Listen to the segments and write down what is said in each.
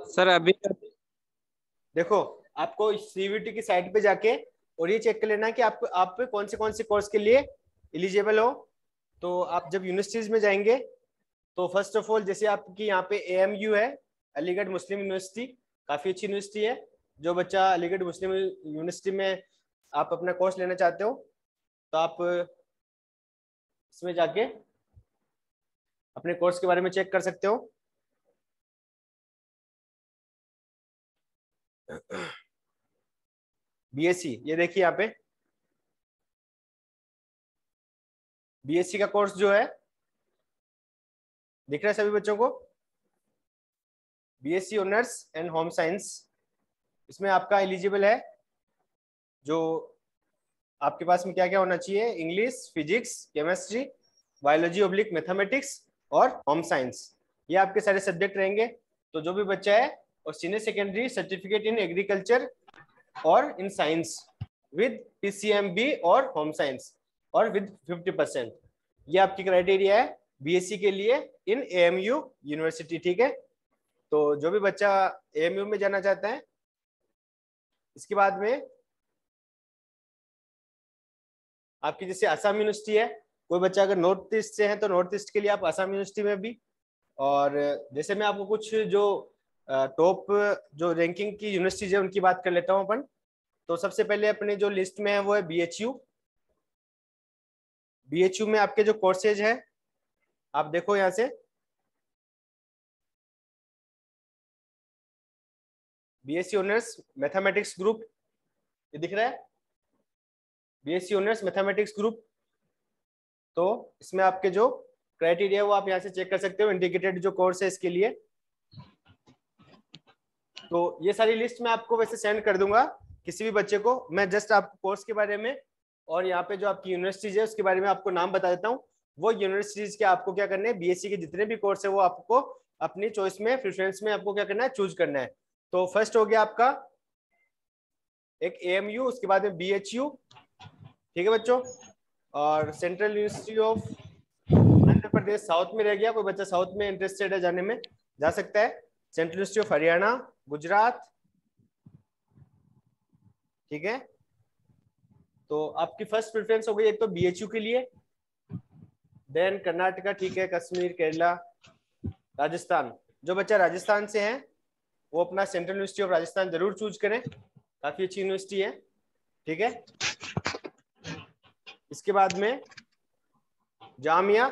Sir अभी देखो, आपको सीवीटी की साइट पे जाके और ये चेक कर लेना कि आप कौन से कोर्स के लिए एलिजिबल हो। तो आप जब यूनिवर्सिटीज में जाएंगे तो फर्स्ट ऑफ ऑल जैसे आपकी यहाँ पे एएमयू है, अलीगढ़ मुस्लिम यूनिवर्सिटी, काफी अच्छी यूनिवर्सिटी है। जो बच्चा अलीगढ़ मुस्लिम यूनिवर्सिटी में आप अपना कोर्स लेना चाहते हो तो आप इसमें जाके अपने कोर्स के बारे में चेक कर सकते हो। बीएससी, ये देखिए यहाँ पे बीएससी का कोर्स जो है दिख रहा है सभी बच्चों को, BSc honours and home science. इसमें आपका एलिजिबल है जो आपके पास में क्या क्या होना चाहिए, English, physics, chemistry, biology oblique mathematics और होम साइंस, ये आपके सारे सब्जेक्ट रहेंगे। तो जो भी बच्चा है और senior secondary certificate in agriculture और इन साइंस विद पीसीएमबी और होम साइंस और विद 50%, ये आपकी क्राइटेरिया है बीएससी के लिए इन एएमयू यूनिवर्सिटी। ठीक है, तो जो भी बच्चा एएमयू में जाना चाहता है, इसके बाद में आपकी जैसे असम यूनिवर्सिटी है, कोई बच्चा अगर नॉर्थ ईस्ट से है तो नॉर्थ ईस्ट के लिए आप असम यूनिवर्सिटी में भी। और जैसे मैं आपको कुछ जो टॉप जो रैंकिंग की यूनिवर्सिटीज है उनकी बात कर लेता हूँ अपन। तो सबसे पहले अपने जो लिस्ट में है वो है बीएचयू। बीएचयू में आपके जो कोर्सेज है आप देखो यहाँ से, बीएससी ऑनर्स मैथमेटिक्स ग्रुप, ये दिख रहा है, बीएससी ऑनर्स मैथमेटिक्स ग्रुप। तो इसमें आपके जो क्राइटेरिया वो आप यहाँ से चेक कर सकते हो, इंडिकेटेड जो कोर्स है इसके लिए। तो ये सारी लिस्ट मैं आपको वैसे सेंड कर दूंगा किसी भी बच्चे को। मैं जस्ट आपको कोर्स के बारे में और यहाँ पे जो आपकी यूनिवर्सिटीज है उसके बारे में आपको नाम बता देता हूँ। वो यूनिवर्सिटीज के आपको क्या करना है, बीएससी के जितने भी कोर्स है वो आपको अपनी चॉइस में, प्रेफरेंस में आपको क्या करना है, चूज करना है। तो फर्स्ट हो गया आपका एक एएमयू, उसके बाद में बीएचयू, ठीक है बच्चों। और central university of Andhra Pradesh south में रह गया, कोई बच्चा साउथ में इंटरेस्टेड है जाने में जा सकता है। Central university of Haryana, Gujarat, ठीक है। तो आपकी फर्स्ट प्रेफरेंस हो गई एक तो बीएचयू के लिए, देन कर्नाटका, ठीक है, कश्मीर, केरला, राजस्थान। जो बच्चा राजस्थान से है वो अपना सेंट्रल यूनिवर्सिटी ऑफ राजस्थान जरूर चूज करें, काफी अच्छी यूनिवर्सिटी है, ठीक है। इसके बाद में जामिया,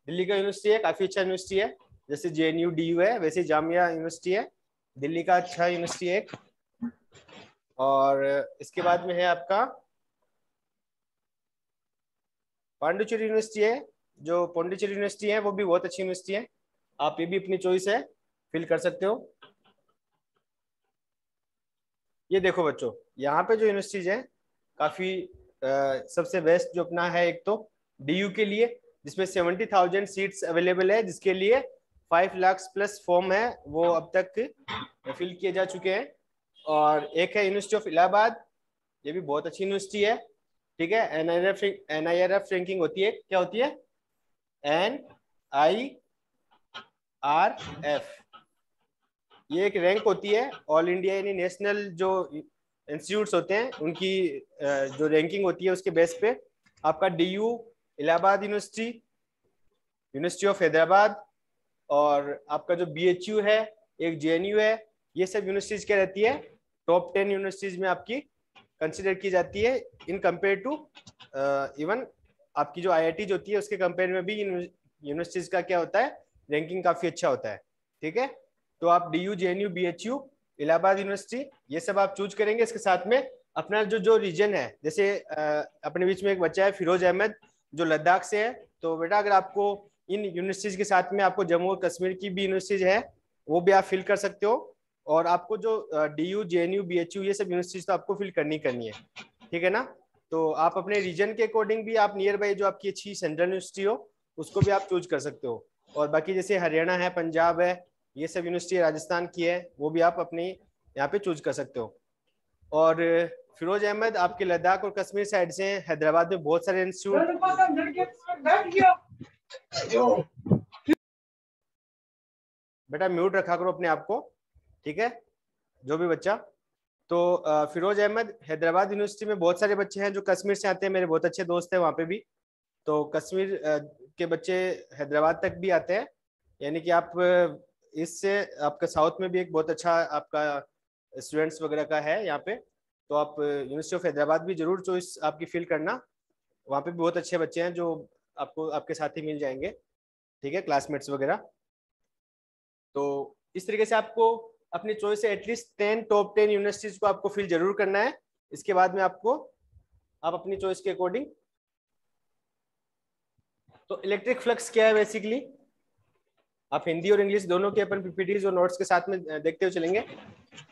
दिल्ली का यूनिवर्सिटी है, काफी अच्छा यूनिवर्सिटी है, जैसे जेएनयू डीयू है वैसे जामिया यूनिवर्सिटी है, दिल्ली का अच्छा यूनिवर्सिटी है। और इसके बाद में है आपका पांडिचेरी यूनिवर्सिटी है, जो पांडिचेरी यूनिवर्सिटी है वो भी बहुत अच्छी यूनिवर्सिटी है, आप ये भी अपनी चॉइस है फिल कर सकते हो। ये देखो बच्चों, यहाँ पे जो यूनिवर्सिटीज है काफी सबसे बेस्ट जो अपना है, एक तो डीयू के लिए जिसमें 70,000 सीट्स अवेलेबल है, जिसके लिए 5 लाख प्लस फॉर्म है वो अब तक फिल किए जा चुके हैं। और एक है यूनिवर्सिटी ऑफ इलाहाबाद, ये भी बहुत अच्छी यूनिवर्सिटी है, ठीक है। एनआईआरएफ रैंकिंग होती है, क्या होती है, NIRF, ये एक रैंक होती है ऑल इंडिया यानी नेशनल जो इंस्टीट्यूट्स होते हैं उनकी जो रैंकिंग होती है उसके बेस पे आपका DU, Allahabad university, university of Hyderabad और आपका जो बीएचयू है, एक जेएनयू है, ये सब यूनिवर्सिटीज क्या रहती है, टॉप 10 यूनिवर्सिटीज में आपकी कंसिडर की जाती है इन कंपेयर टू इवन आपकी जो आईआईटी होती है उसके कंपेयर में भी यूनिवर्सिटीज का क्या होता है, रैंकिंग काफी अच्छा होता है, ठीक है। तो आप DU, JNU, BHU, Allahabad university ये सब आप चूज करेंगे। इसके साथ में अपना जो जो रीजन है, जैसे अपने बीच में एक बच्चा है फिरोज अहमद जो लद्दाख से है, तो बेटा अगर आपको इन यूनिवर्सिटीज के साथ में आपको जम्मू और कश्मीर की भी यूनिवर्सिटीज है वो भी आप फिल कर सकते हो। और आपको जो डीयू, जेएनयू, बीएचयू ये सब यूनिवर्सिटीज तो आपको फिल करनी है, ठीक है ना। तो आप अपने रीजन के अकॉर्डिंग भी आप नियर बाई जो आपकी अच्छी सेंट्रल यूनिवर्सिटी हो उसको भी आप चूज कर सकते हो। और बाकी जैसे हरियाणा है, पंजाब है, ये सब यूनिवर्सिटी राजस्थान की है, वो भी आप अपनी यहाँ पे चूज कर सकते हो। और फिरोज अहमद आपके लद्दाख और कश्मीर साइड से हैं, हैदराबाद में बहुत सारे इंस्टीट्यूट। बेटा म्यूट रखा करो अपने आप को। ठीक है, जो भी बच्चा। तो फिरोज अहमद हैदराबाद यूनिवर्सिटी में बहुत सारे बच्चे हैं जो कश्मीर से आते हैं, मेरे बहुत अच्छे दोस्त हैं वहाँ पे भी। तो कश्मीर के बच्चे हैदराबाद तक भी आते हैं, यानी कि आप इससे आपका साउथ में भी एक बहुत अच्छा आपका स्टूडेंट्स वगैरह का है यहाँ पे। तो आप यूनिवर्सिटी ऑफ हैदराबाद भी जरूर चॉइस आपकी फिल करना, वहाँ पे भी बहुत अच्छे बच्चे हैं जो आपको आपके साथ ही मिल जाएंगे, ठीक है, क्लासमेट्स वगैरह। तो इस तरीके से आपको अपनी चॉइस से एटलीस्ट 10 टॉप 10 यूनिवर्सिटीज को आपको फिल जरूर करना है। इसके बाद में आपको आप अपनी चॉइस के अकॉर्डिंग। तो इलेक्ट्रिक फ्लक्स क्या है बेसिकली, आप हिंदी और इंग्लिश दोनों के अपन पीपीटीज और नोट्स के साथ में देखते हुए चलेंगे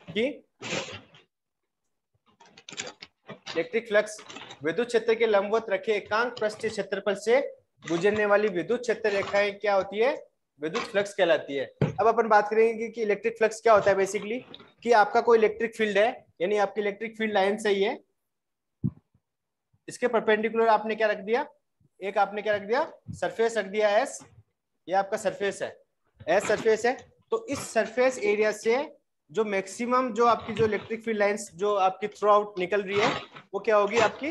कि इलेक्ट्रिक फ्लक्स विद्युत क्षेत्र के लंबवत रखे एकांक पृष्ठीय क्षेत्रफल से गुजरने वाली विद्युत क्षेत्र रेखाएं क्या होती है, विद्युत फ्लक्स कहलाती है। अब अपन बात करेंगे कि इलेक्ट्रिक फ्लक्स क्या होता है बेसिकली, कि आपका कोई इलेक्ट्रिक फील्ड है, यानी आपकी इलेक्ट्रिक फील्ड लाइन सही है, इसके परपेंडिकुलर आपने क्या रख दिया, एक आपने क्या रख दिया, सरफेस रख दिया एस, ये आपका सरफेस है, एस सरफेस है। तो इस सरफेस एरिया से जो मैक्सिमम जो आपकी जो इलेक्ट्रिक फील्ड लाइंस जो आपकी थ्रू आउट निकल रही है, वो क्या होगी आपकी,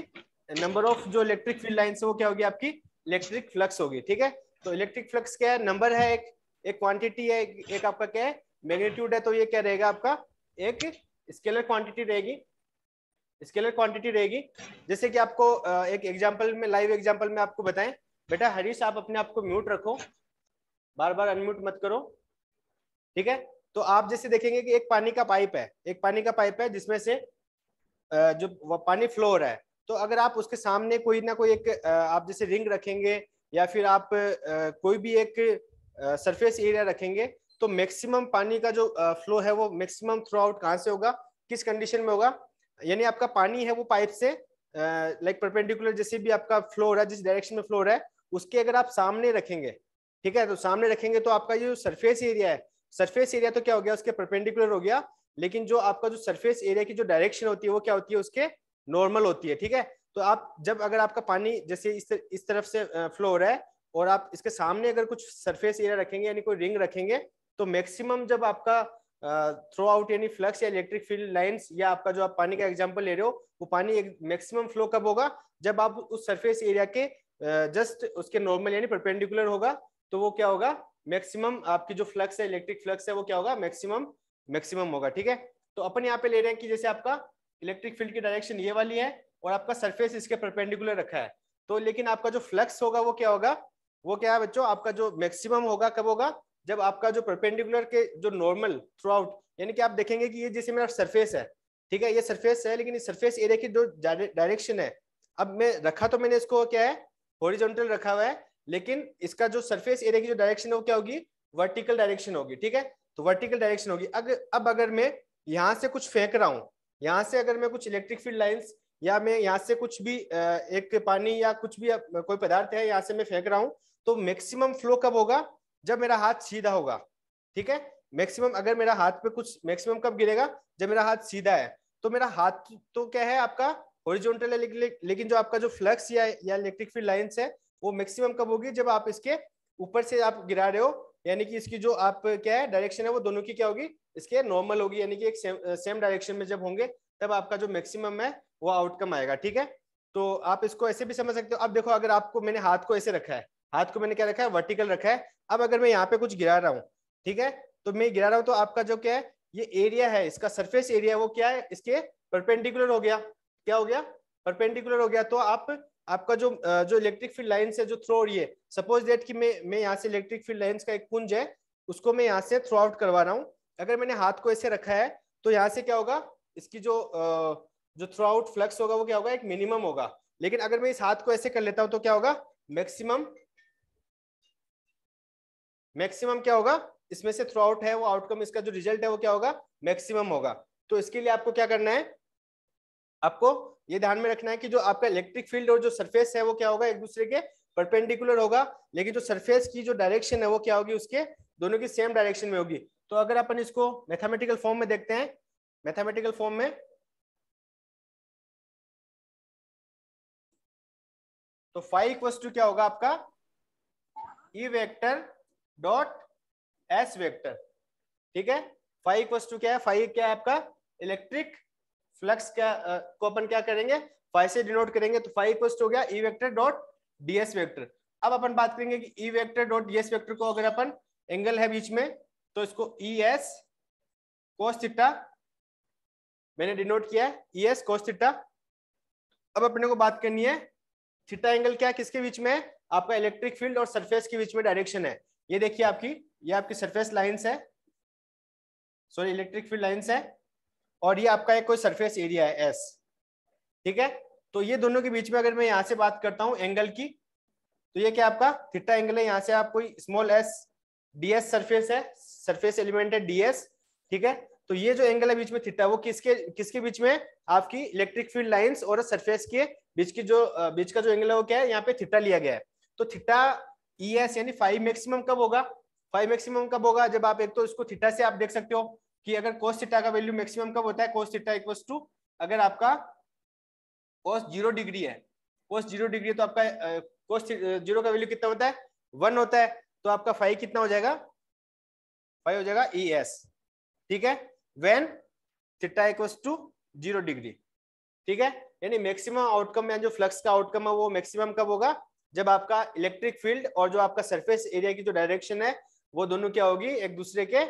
नंबर ऑफ जो इलेक्ट्रिक फील्ड लाइंस है वो क्या होगी आपकी इलेक्ट्रिक फ्लक्स होगी, ठीक है। तो इलेक्ट्रिक फ्लक्स क्या है, नंबर है, एक क्वांटिटी है, एक आपका क्या है मैग्नीट्यूड है। तो ये क्या रहेगा आपका एक स्केलर क्वांटिटी रहेगी, स्केलर क्वांटिटी रहेगी। जैसे कि आपको एक एग्जांपल में, लाइव एग्जांपल में आपको बताएं, बेटा हरीश आप अपने आप को म्यूट रखो, बार बार अनम्यूट मत करो, ठीक है। तो आप जैसे देखेंगे कि एक पानी का पाइप है, एक पानी का पाइप है जिसमें से जो पानी फ्लो हो रहा है। तो अगर आप उसके सामने कोई ना कोई एक आप जैसे रिंग रखेंगे या फिर आप कोई भी एक सरफेस एरिया रखेंगे, तो मैक्सिमम पानी का जो फ्लो है वो मैक्सिमम थ्रू आउट कहाँ से होगा, किस कंडीशन में होगा, यानी आपका पानी है वो पाइप से लाइक परपेंडिकुलर जैसे भी आपका फ्लो हो रहा है, जिस डायरेक्शन में फ्लो हो रहा है उसके अगर आप सामने रखेंगे, ठीक है, तो सामने रखेंगे तो आपका जो सरफेस एरिया है, सरफेस एरिया तो क्या हो गया उसके परपेंडिकुलर हो गया, लेकिन जो आपका जो सरफेस एरिया की जो डायरेक्शन होती है वो क्या होती है उसके नॉर्मल होती है, ठीक है। तो आप जब अगर आपका पानी जैसे इस तरफ से फ्लो हो रहा है और आप इसके सामने अगर कुछ सरफेस एरिया रखेंगे यानी कोई रिंग रखेंगे, तो मैक्सिमम जब आपका थ्रो आउट यानी फ्लक्स या इलेक्ट्रिक फील्ड लाइंस या आपका जो आप पानी का एग्जांपल ले रहे हो, वो पानी एक मैक्सिमम फ्लो कब होगा, जब आप उस सरफेस एरिया के जस्ट उसके नॉर्मल यानी परपेंडिकुलर होगा, तो वो क्या होगा मैक्सिमम आपकी जो फ्लक्स है इलेक्ट्रिक फ्लक्स है वो क्या होगा मैक्सिमम मैक्सिमम होगा, ठीक है। तो अपन यहाँ पे ले रहे हैं कि जैसे आपका इलेक्ट्रिक फील्ड की डायरेक्शन ये वाली है और आपका सरफेस इसके परपेंडिकुलर रखा है, तो लेकिन आपका जो फ्लक्स होगा वो क्या होगा, वो क्या है बच्चों, आपका जो मैक्सिमम होगा कब होगा, जब आपका जो परपेंडिकुलर के जो नॉर्मल थ्रू आउट, यानी कि आप देखेंगे कि ये जैसे मेरा सरफेस है, ठीक है, ये सरफेस है, लेकिन इस सरफेस एरिया की जो डायरेक्शन है, अब मैं रखा तो मैंने इसको क्या है हॉरिजॉन्टल रखा हुआ है, लेकिन इसका जो सरफेस एरिया की जो डायरेक्शन है वो क्या होगी वर्टिकल डायरेक्शन होगी, ठीक है। तो वर्टिकल डायरेक्शन होगी। अब अगर मैं यहाँ से कुछ फेंक रहा हूँ, यहाँ से अगर मैं कुछ इलेक्ट्रिक फील्ड लाइंस या मैं यहाँ से कुछ भी एक पानी या कुछ भी कोई पदार्थ है यहाँ से मैं फेंक रहा हूँ, तो मैक्सिमम फ्लो कब होगा, जब मेरा हाथ सीधा होगा, ठीक है। मैक्सिमम अगर मेरा हाथ पे कुछ मैक्सिमम कब गिरेगा, जब मेरा हाथ सीधा है। तो मेरा हाथ तो क्या है आपका हॉरिजॉन्टल है, लेकिन जो आपका जो फ्लक्स या इलेक्ट्रिक फील्ड लाइंस है वो मैक्सिमम कब होगी, जब आप इसके ऊपर से आप गिरा रहे हो, यानी कि इसकी जो आप क्या है डायरेक्शन है वो दोनों की क्या होगी इसके नॉर्मल होगी, यानी कि एक सेम डायरेक्शन में जब होंगे तब आपका जो मैक्सिमम है वो आउटकम आएगा, ठीक है। तो आप इसको ऐसे भी समझ सकते हो। अब देखो अगर आपको मैंने हाथ को ऐसे रखा है, हाथ को मैंने क्या रखा है वर्टिकल रखा है, अब अगर मैं यहाँ पे कुछ गिरा रहा हूँ, ठीक है, तो मैं गिरा रहा हूँ तो आपका जो क्या है ये एरिया है इसका सरफेस एरिया वो क्या है इसके परपेंडिकुलर हो गया, क्या हो गया परपेंडिकुलर हो गया। तो आपका जो इलेक्ट्रिक फील्ड लाइन से जो थ्रो हो रही है, सपोज दैट कि मैं यहाँ से इलेक्ट्रिक फील्ड लाइंस का एक पुंज है उसको मैं यहाँ से थ्रो आउट करवा रहा हूँ, अगर मैंने हाथ को ऐसे रखा है तो यहाँ से क्या होगा इसकी जो थ्रू आउट फ्लक्स होगा वो क्या होगा एक मिनिमम होगा, लेकिन अगर मैं इस हाथ को ऐसे कर लेता हूं तो क्या होगा मैक्सिमम, मैक्सिमम क्या होगा इसमें से थ्रू आउट है वो आउटकम इसका जो रिजल्ट है वो क्या होगा मैक्सिमम होगा। तो इसके लिए आपको क्या करना है, आपको ये ध्यान में रखना है कि जो आपका इलेक्ट्रिक फील्ड और जो सरफेस है वो क्या होगा एक दूसरे के परपेंडिकुलर होगा, लेकिन जो सरफेस की जो डायरेक्शन है वो क्या होगी उसके दोनों की सेम डायरेक्शन में होगी। तो अगर अपन इसको मैथमेटिकल फॉर्म में देखते हैं, मैथमेटिकल फॉर्म में तो फाई इक्वल्स टू क्या होगा आपका E vector dot S vector, ठीक है। फाई इक्वल्स टू क्या है, फाई क्या है आपका इलेक्ट्रिक फ्लक्स का को अपन क्या करेंगे, फाई से डिनोट करेंगे, तो फाई इक्वल्स टू हो गया E vector dot DS vector. अब अपन बात करेंगे कि E vector dot DS vector को अगर अपन एंगल है बीच में तो इसको ई एस कोस थीटा मैंने डिनोट किया है, ई एस कोस थीटा। अब अपने को बात करनी है थीटा एंगल क्या है, किसके बीच में है, आपका इलेक्ट्रिक फील्ड और सरफेस के बीच में डायरेक्शन है। ये देखिए आपकी, ये आपकी सरफेस लाइंस है, सॉरी इलेक्ट्रिक फील्ड लाइंस है, और ये आपका एक कोई सरफेस एरिया है एस, ठीक है। तो ये दोनों के बीच में अगर मैं यहाँ से बात करता हूँ एंगल की, तो ये क्या आपका थीटा एंगल है। यहाँ से आप कोई स्मॉल एस डीएस सरफेस है, सरफेस एलिमेंट है डीएस, ठीक है। तो ये जो एंगल है बीच में थीटा, वो किसके किसके बीच में, आपकी इलेक्ट्रिक फील्ड लाइंस और सरफेस के बीच की जो बीच का जो एंगल है वो क्या है, यहाँ पे थीटा लिया गया है। तो थीटा ई एस यानी फाई मैक्सिमम कब होगा, फाई मैक्सिमम कब होगा, जब आप एक तो इसको थीटा से आप देख सकते हो कि अगर कोस थीटा का वैल्यू मैक्सिमम कब होता है, कोस थीटा इक्वल्स टू, अगर आपका कोस 0 डिग्री है, कोस 0 डिग्री है तो आपका कोस 0 का वैल्यू कितना होता है, 1 होता है, तो आपका फाई कितना हो जाएगा, फाई हो जाएगा ई एस, ठीक है, when theta equals to 0 degree, ठीक है। यानी मैक्सिमम आउटकम या जो फ्लक्स का आउटकम है वो मैक्सिमम कब होगा, जब आपका इलेक्ट्रिक फील्ड और जो आपका सरफेस एरिया की जो डायरेक्शन है वो दोनों क्या होगी, एक दूसरे के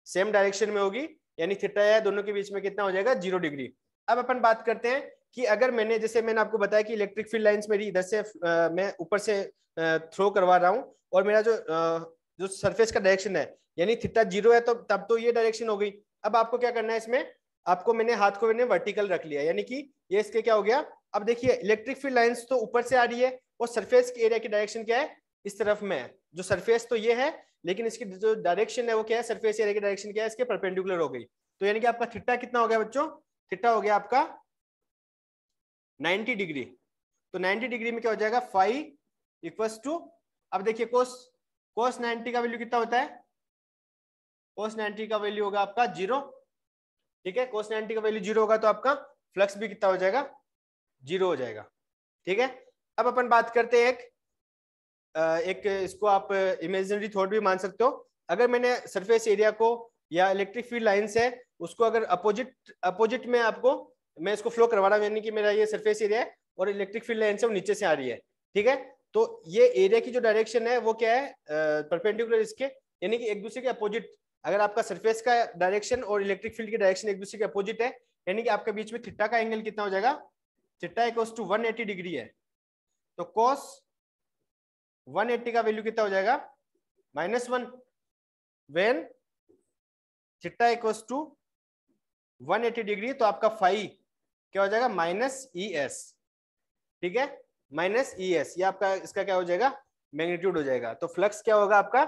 सेम डायरेक्शन में होगी, यानी थीटा या दोनों के बीच में कितना हो जाएगा, 0 डिग्री। अब अपन बात करते हैं कि अगर मैंने, जैसे मैंने आपको बताया कि इलेक्ट्रिक फील्ड लाइंस मेरी इधर से मैं ऊपर से थ्रो करवा रहा हूँ, और मेरा जो सरफेस का डायरेक्शन है यानी थीटा 0 है, तो तब तो ये डायरेक्शन हो गई। अब आपको क्या करना है इसमें, आपको मैंने हाथ को मैंने वर्टिकल रख लिया, यानी कि ये इसके क्या हो गया, अब देखिए इलेक्ट्रिक फील्ड लाइंस तो ऊपर से आ रही है और सरफेस के एरिया की डायरेक्शन क्या है, इस तरफ में है। जो सरफेस तो ये है, लेकिन इसकी जो डायरेक्शन है वो क्या है, सरफेस एरिया की डायरेक्शन क्या है, इसके परपेंडिकुलर हो गई। तो यानी कि आपका थीटा कितना हो गया बच्चों, थीटा हो गया आपका 90 डिग्री। तो 90 डिग्री में क्या हो जाएगा, फाई इक्वल्स टू, अब देखिए कोस 90 का वैल्यू कितना होता है, कोस 90 का वैल्यू होगा आपका 0, ठीक है। कोस 90 का वैल्यू 0 होगा तो आपका फ्लक्स भी कितना हो जाएगा, 0 हो जाएगा, ठीक है। अब अपन बात करते हैं एक इसको आप इमेजिनरी थॉट भी मान सकते हो। अगर मैंने सरफेस एरिया को या इलेक्ट्रिक फील्ड लाइंस है उसको अगर अपोजिट में आपको मैं इसको फ्लो करवा रहा हूँ, यानी कि मेरा ये सरफेस एरिया है और इलेक्ट्रिक फील्ड लाइंस है वो नीचे से आ रही है, ठीक है। तो ये एरिया की जो डायरेक्शन है वो क्या है, परपेंडिकुलर इसके, यानी कि एक दूसरे के अपोजिट। अगर आपका सरफेस का डायरेक्शन और इलेक्ट्रिक फील्ड की डायरेक्शन एक दूसरे के अपोजिट है, यानी कि आपके बीच में थीटा का एंगल कितना हो जाएगा, थीटा इक्वल्स टू 180 डिग्री है, तो कॉस 180 का वैल्यू कितना हो जाएगा, -1, when theta equals to 180 degree, तो आपका फाई क्या हो जाएगा, -ES, ठीक है, -ES, ये आपका इसका क्या हो जाएगा, मैग्नीट्यूड हो जाएगा। तो फ्लक्स क्या होगा आपका,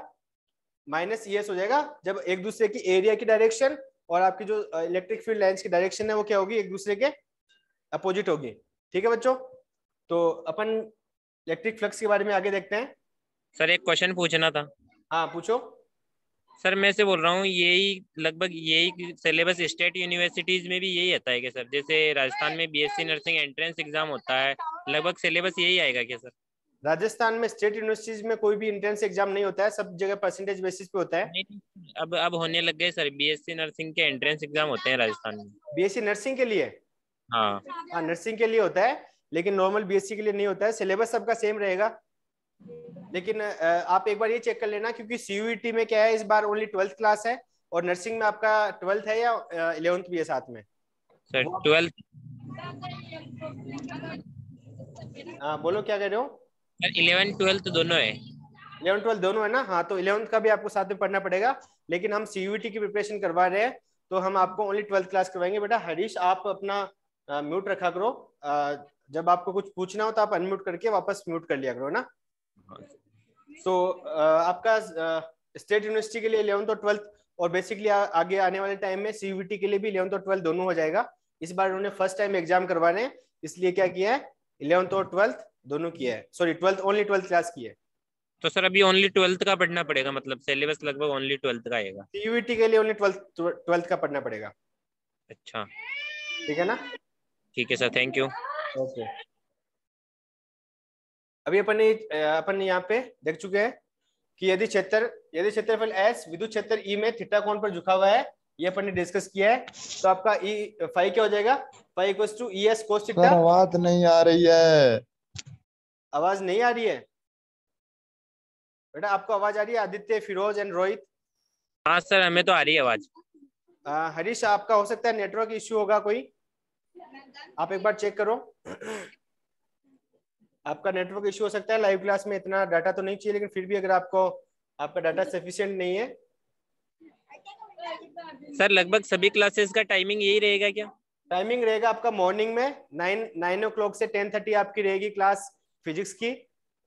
-ES हो जाएगा, जब एक दूसरे की एरिया की डायरेक्शन और आपकी जो इलेक्ट्रिक फील्ड लाइंस की डायरेक्शन है वो क्या होगी, एक दूसरे के अपोजिट होगी, ठीक है बच्चों। तो अपन इलेक्ट्रिक फ्लक्स के बारे में आगे देखते हैं। सर एक क्वेश्चन पूछना था। हाँ पूछो। सर मैं से बोल रहा हूँ, यही लगभग यही सिलेबस स्टेट यूनिवर्सिटीज में भी यही आता है क्या सर? जैसे राजस्थान में बीएससी नर्सिंग एंट्रेंस एग्जाम होता है, लगभग सिलेबस यही आएगा क्या सर? राजस्थान में स्टेट यूनिवर्सिटीज में कोई भी एंट्रेंस एग्जाम नहीं होता है, सब जगह परसेंटेज बेसिस पे होता है। नहीं, अब होने लग गए सर, बीएससी नर्सिंग के एंट्रेंस एग्जाम होते हैं राजस्थान में। बीएससी नर्सिंग के लिए, हाँ। हाँ नर्सिंग के लिए होता है, लेकिन नॉर्मल बीएससी के लिए नहीं होता है। सिलेबस सबका सेम रहेगा, लेकिन आप एक बार ये चेक कर लेना, क्योंकि सीयूईटी में क्या है, इस बार ओनली 12th क्लास है, और नर्सिंग में आपका 12th है या 11th भी है साथ में। Sir 12th। हाँ बोलो क्या कह रहे हो। सर 11th 12th दोनों है। 11th 12th दोनों है ना, हाँ तो 11th का भी आपको साथ में पढ़ना पड़ेगा, लेकिन हम सीयूईटी की प्रिपरेशन करवा रहे हैं तो हम आपको ओनली 12th क्लास करवाएंगे। बेटा हरीश आप अपना म्यूट रखा करो, जब आपको कुछ पूछना हो तो आप अनम्यूट करके वापस म्यूट कर लिया करो ना। तो आपका स्टेट यूनिवर्सिटी के लिए 11th और 12th, और बेसिकली आगे आने वाले टाइम में सीयूईटी के लिए भी 11th और 12th दोनों हो जाएगा। इस बार उन्होंने फर्स्ट टाइम एग्जाम करवा रहे हैं, इसलिए क्या किया है, 11th और 12th दोनों किया है, sorry 12th only 12th class की है। तो सर अभी ओनली 12th का पढ़ना पड़ेगा, मतलब सिलेबस लगभग ओनली 12th का आएगा। सीयूईटी के लिए ओनली 12th का पढ़ना पड़ेगा। अच्छा ठीक है ना। ठीक है सर, थैंक यू। ओके अभी अपन यहाँ पे देख चुके हैं कि यदि क्षेत्रफल S विद्युत क्षेत्र E में थीटा कोण पर झुका हुआ है ये अपन ने डिस्कस किया है। तो आपका ई फाई क्या हो जाएगा, phi equals to E S cos theta. Sir आवाज नहीं आ रही है। आवाज नहीं आ रही है बेटा? आपको आवाज आ रही है आदित्य, फिरोज एंड रोहित? हाँ सर, हमें तो आ रही है आवाज। हरीश आपका हो सकता है नेटवर्क इश्यू होगा कोई, आप एक बार चेक करो। आपका नेटवर्क इश्यू हो सकता है, लाइव क्लास में इतना डाटा तो नहीं चाहिए, लेकिन फिर भी अगर आपको आपका डाटा सफिशिएंट नहीं है। सर लगभग सभी क्लासेस का टाइमिंग यही रहेगा क्या? टाइमिंग रहेगा आपका मॉर्निंग में 9 o'clock से 10:30 आपकी रहेगी क्लास फिजिक्स की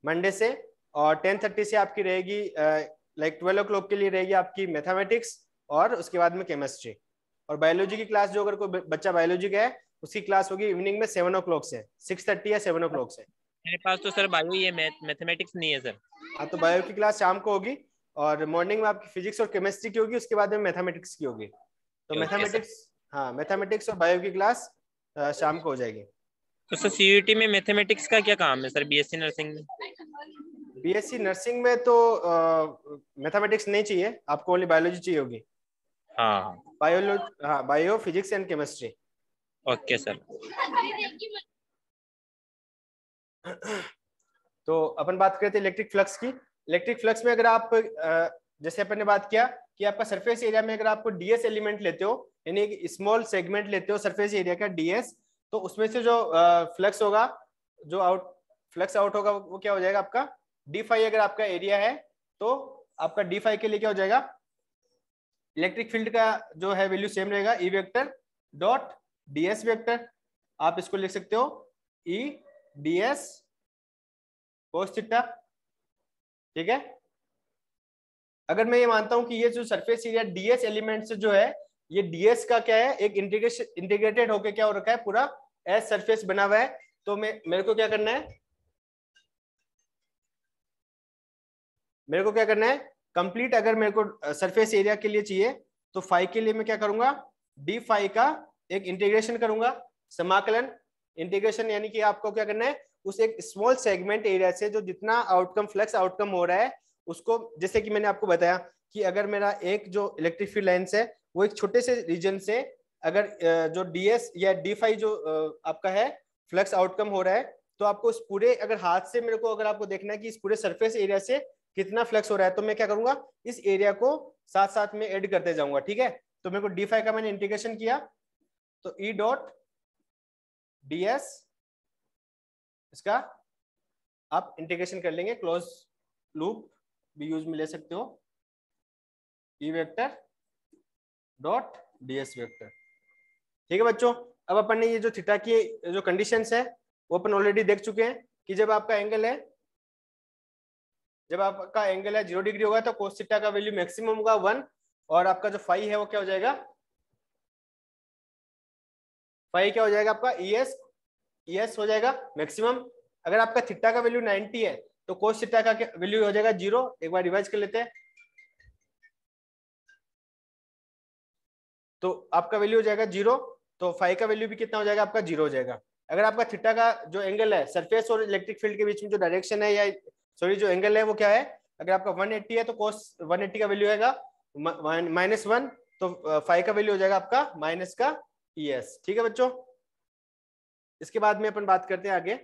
मंडे से, और 10:30 से आपकी रहेगी लाइक 12 o'clock के लिए रहेगी आपकी मैथमेटिक्स, और उसके बाद में केमिस्ट्री। और बायोलॉजी की क्लास जो अगर कोई बच्चा बायोलॉजी का है उसकी क्लास होगी इवनिंग में 7 o'clock से, 6:30 या 7 o'clock से। मेरे पास तो सर बायो ही है, मैथमेटिक्स नहीं है सर। हाँ, तो बायो की क्लास शाम को होगी, और मॉर्निंग में आपकी फिजिक्स और केमिस्ट्री की होगी, उसके बाद में मैथमेटिक्स की होगी। तो मैथमेटिक्स, हाँ मैथमेटिक्स और बायो की क्लास शाम को हो जाएगी। तो सर सीयूईटी में मैथमेटिक्स का क्या काम है सर, बीएससी नर्सिंग में? बीएससी नर्सिंग में तो मैथमेटिक्स नहीं चाहिए आपको, ओनली बायोलॉजी चाहिए होगी। हाँ हाँ bio, physics and chemistry. Okay sir. तो अपन बात करते हैं इलेक्ट्रिक फ्लक्स की। इलेक्ट्रिक फ्लक्स में अगर आप जैसे अपन ने बात किया कि आपका सरफेस एरिया में अगर आपको डीएस एलिमेंट लेते हो, यानी एक स्मॉल सेगमेंट लेते हो सरफेस एरिया का डीएस, तो उसमें से जो फ्लक्स होगा, जो फ्लक्स आउट होगा, वो क्या हो जाएगा आपका डी फाई। अगर आपका एरिया है तो आपका डी फाई के लिए क्या हो जाएगा, इलेक्ट्रिक फील्ड का जो है वैल्यू सेम रहेगा, E vector dot DS vector. आप इसको लिख सकते हो ई डीएस कोस थीटा, ठीक है। अगर मैं ये मानता हूं कि ये जो सरफेस एरिया डीएस एलिमेंट से जो है, ये डीएस का क्या है, एक इंटीग्रेटेड होके क्या हो रखा है, पूरा एस सरफेस बना हुआ है। तो मेरे को क्या करना है, कंप्लीट अगर मेरे को सरफेस एरिया के लिए चाहिए, तो फाई के लिए मैं क्या करूंगा, डी फाई का एक इंटीग्रेशन करूंगा, समाकलन इंटीग्रेशन, यानी कि आपको क्या करना है, उस एक स्मॉल सेगमेंट एरिया से जो जितना आउटकम फ्लक्स आउटकम हो रहा है उसको, जैसे कि मैंने आपको बताया कि अगर मेरा एक जो इलेक्ट्रिक फील्ड लाइंस है वो एक छोटे से रीजन से, अगर जो डीएस या डी फाई जो आपका है फ्लक्स आउटकम हो रहा है, तो आपको उस पूरे, अगर हाथ से मेरे को अगर आपको देखना है कि इस पूरे सरफेस एरिया से कितना फ्लक्स हो रहा है, तो मैं क्या करूंगा, इस एरिया को साथ साथ में ऐड करते जाऊंगा, ठीक है। तो मेरे को डी फाई का मैंने इंटीग्रेशन किया, तो ई डॉट डीएस, इसका आप इंटीग्रेशन कर लेंगे, क्लोज लूप भी यूज में ले सकते हो, E vector dot DS vector, ठीक है बच्चों। अब अपन ने ये जो थीटा की जो कंडीशंस है वो अपन ऑलरेडी देख चुके हैं कि जब आपका एंगल है 0 डिग्री होगा तो कोस थीटा का वैल्यू मैक्सिमम होगा 1, और आपका जो फाई है वो क्या हो जाएगा, फाई क्या हो जाएगा आपका ईएस हो जाएगा मैक्सिमम। अगर आपका थीटा का वैल्यू 90 है तो कोस थीटा का वैल्यू हो जाएगा 0। एक बार रिवाइज कर लेते हैं, तो आपका वैल्यू हो जाएगा 0, तो फाई का वैल्यू भी कितना हो जाएगा आपका 0 हो जाएगा। अगर आपका थीटा का जो एंगल है सरफेस और इलेक्ट्रिक फील्ड के बीच में जो डायरेक्शन है, या सॉरी जो एंगल है वो क्या है, अगर आपका 180 है तो कोस 180 का वैल्यू आएगा -1, तो फाई का वैल्यू हो जाएगा आपका माइनस का ईएस, ठीक है बच्चों। इसके बाद में अपन बात करते हैं आगे।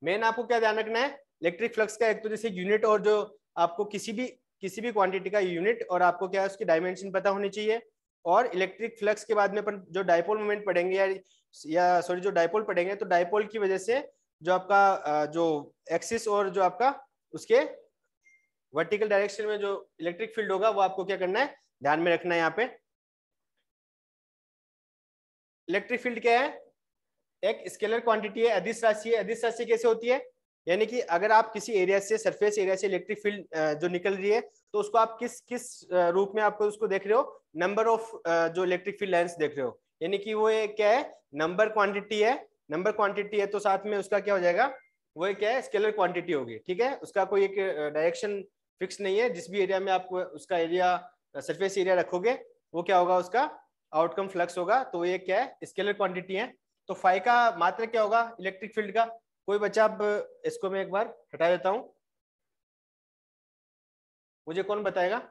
मेन आपको क्या ध्यान रखना है, इलेक्ट्रिक फ्लक्स का एक तो जैसे यूनिट, और जो आपको किसी भी क्वांटिटी का यूनिट और आपको क्या है उसकी डायमेंशन पता होनी चाहिए। और इलेक्ट्रिक फ्लक्स के बाद में अपन जो डायपोल मोमेंट पढ़ेंगे, या सॉरी जो डायपोल पढ़ेंगे, तो डायपोल की वजह से जो आपका जो एक्सिस और जो आपका उसके वर्टिकल डायरेक्शन में जो इलेक्ट्रिक फील्ड होगा वो आपको क्या करना है, ध्यान में रखना है। यहाँ पे इलेक्ट्रिक फील्ड क्या है, एक स्केलर क्वांटिटी है, अदिश राशि है। अदिश राशि कैसे होती है, यानी कि अगर आप किसी एरिया से, सरफेस एरिया से इलेक्ट्रिक फील्ड जो निकल रही है, तो उसको आप किस रूप में आपको उसको देख रहे हो, नंबर ऑफ जो इलेक्ट्रिक फील्ड लाइंस देख रहे हो, यानी कि वो एक क्या है, नंबर क्वांटिटी है, तो साथ में उसका क्या हो जाएगा, वो क्या है, स्केलर क्वांटिटी होगी, ठीक है। उसका कोई एक डायरेक्शन फिक्स नहीं है, जिस भी एरिया में आप उसका एरिया सरफेस एरिया रखोगे वो क्या होगा, उसका आउटकम फ्लक्स होगा। तो ये क्या है, स्केलर क्वांटिटी है। तो फाई का मात्रा क्या होगा इलेक्ट्रिक फील्ड का, कोई बच्चा, अब इसको मैं एक बार हटा देता हूं, मुझे कौन बताएगा।